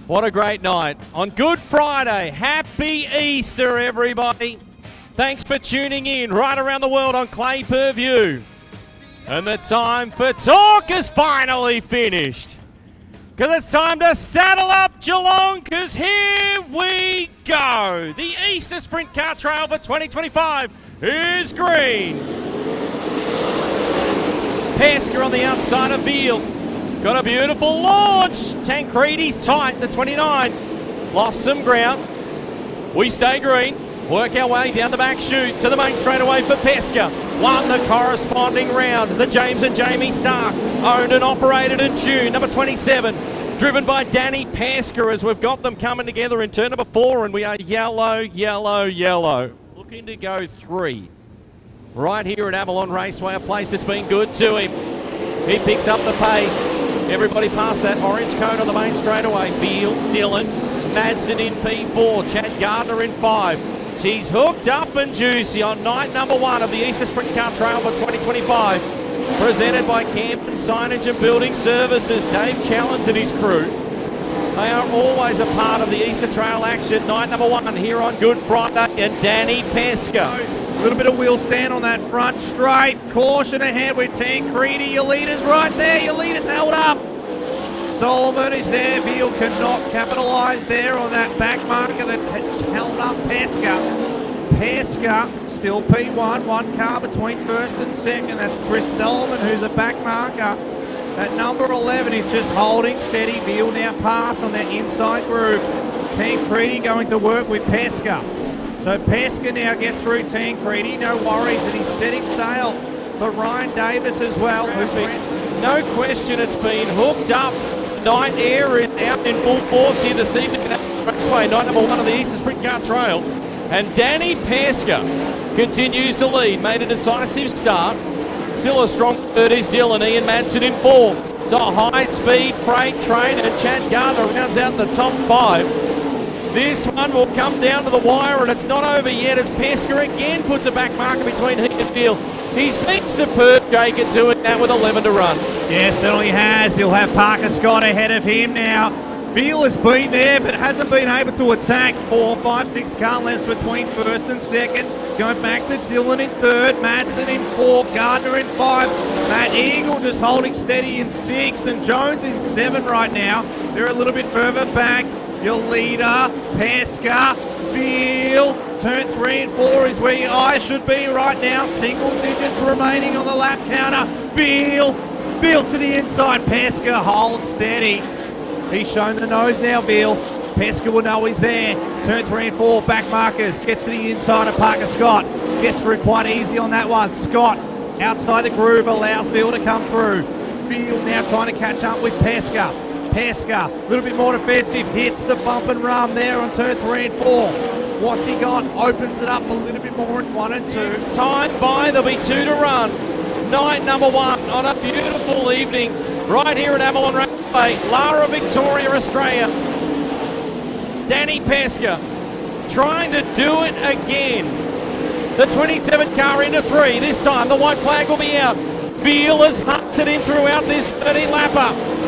What a great night on Good Friday. Happy Easter, everybody. Thanks for tuning in right around the world on Clay Per View. And the time for talk is finally finished. Because it's time to saddle up Geelong, because here we go. The Easter Sprint Car Trail for 2025 is green. Pesker on the outside of Veal. Got a beautiful launch. Tancredi's tight, the 29. Lost some ground. We stay green. Work our way down the back chute to the main straightaway for Pesker. Won the corresponding round. The James and Jamie Stark. Owned and operated in June. Number 27. Driven by Danny Pesker as we've got them coming together in turn number 4. And we are yellow, yellow, yellow. Looking to go 3. Right here at Avalon Raceway, a place that's been good to him. He picks up the pace. Everybody past that orange cone on the main straightaway. Veal, Dylan, Madsen in P4, Chad Gardner in 5. She's hooked up and juicy on night number 1 of the Easter Sprint Car Trail for 2025. Presented by Camden Signage and Building Services. Dave Challenge and his crew. They are always a part of the Easter Trail action. Night number 1 here on Good Friday. And Danny Pesker. A little bit of wheel stand on that front straight. Caution ahead with Tancredi. Your leader's right there. Your leader's held up. Solomon is there. Veal cannot capitalise there on that back marker that held up Pesker. Pesker still P1. 1 car between first and second. That's Chris Solomon, who's a back marker. At number 11 is just holding steady. Veal now passed on that inside groove. Tancredi going to work with Pesker. So Pesker now gets through Tancredi. No worries that he's setting sail for Ryan Davis as well. No question it's been hooked up. Night Air is out in full force here this evening at Raceway, night number 1 of the Easter Sprint Car Trail. And Danny Pesker continues to lead. Made a decisive start. Still a strong third is Dylan. Ian Madsen in 4th. It's a high-speed freight train, and Chad Gardner rounds out the top 5. This one will come down to the wire, and it's not over yet as Pesker again puts a back marker between he and Veal. He's been superb, Jake, at doing that with 11 to run. Yes, certainly has. He'll have Parker Scott ahead of him now. Veal has been there, but hasn't been able to attack. 4, 5, 6 car lengths between first and second. Going back to Dylan in 3rd, Madsen in 4th, Gardner in 5. Matt Eagle just holding steady in 6, and Jones in 7 right now. They're a little bit further back. Your leader, Pesker, Veal, turn 3 and 4 is where your eyes should be right now. Single digits remaining on the lap counter. Veal to the inside. Pesker holds steady. He's shown the nose now, Veal. Pesker will know he's there. Turn 3 and 4, back markers. Gets to the inside of Parker Scott. Gets through quite easy on that one. Scott, outside the groove, allows Veal to come through. Veal now trying to catch up with Pesker. Pesker, a little bit more defensive, hits the bump and run there on turn 3 and 4. What's he got? Opens it up a little bit more at 1 and 2. It's timed by, there'll be 2 to run. Night number 1 on a beautiful evening right here at Avalon Raceway, Lara, Victoria, Australia. Danny Pesker trying to do it again. The 27 car into 3. This time the white flag will be out. Veal has hunted him throughout this 30 lapper.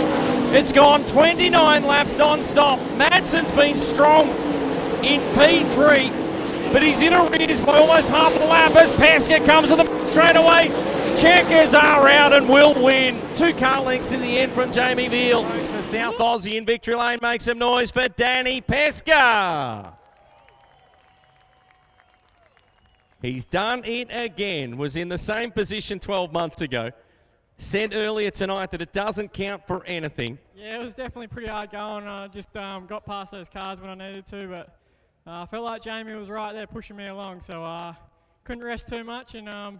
It's gone 29 laps non-stop. Madsen's been strong in P3, but he's in arrears by almost half the lap as Pesker comes to the straight away. Checkers are out and will win. 2 car lengths in the end from Jamie Veal. The South Aussie in victory lane makes some noise for Danny Pesker. He's done it again. Was in the same position 12 months ago. Said earlier tonight that it doesn't count for anything. Yeah, it was definitely pretty hard going. I just got past those cars when I needed to, but I felt like Jamie was right there pushing me along, so couldn't rest too much, and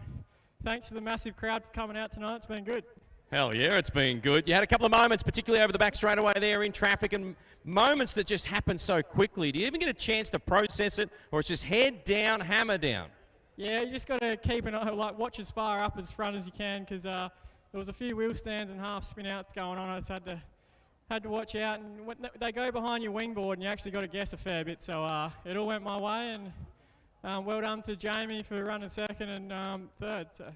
thanks to the massive crowd for coming out tonight. It's been good. Hell yeah, it's been good. You had a couple of moments, particularly over the back straightaway there in traffic, and moments that just happen so quickly. Do you even get a chance to process it, or it's just head down, hammer down? Yeah, you just got to keep an eye, like watch as far up as front as you can, because there was a few wheel stands and half spin outs going on. I just had to watch out, and when they go behind your wingboard, and you actually got to guess a fair bit. So it all went my way, and well done to Jamie for running second and third. So.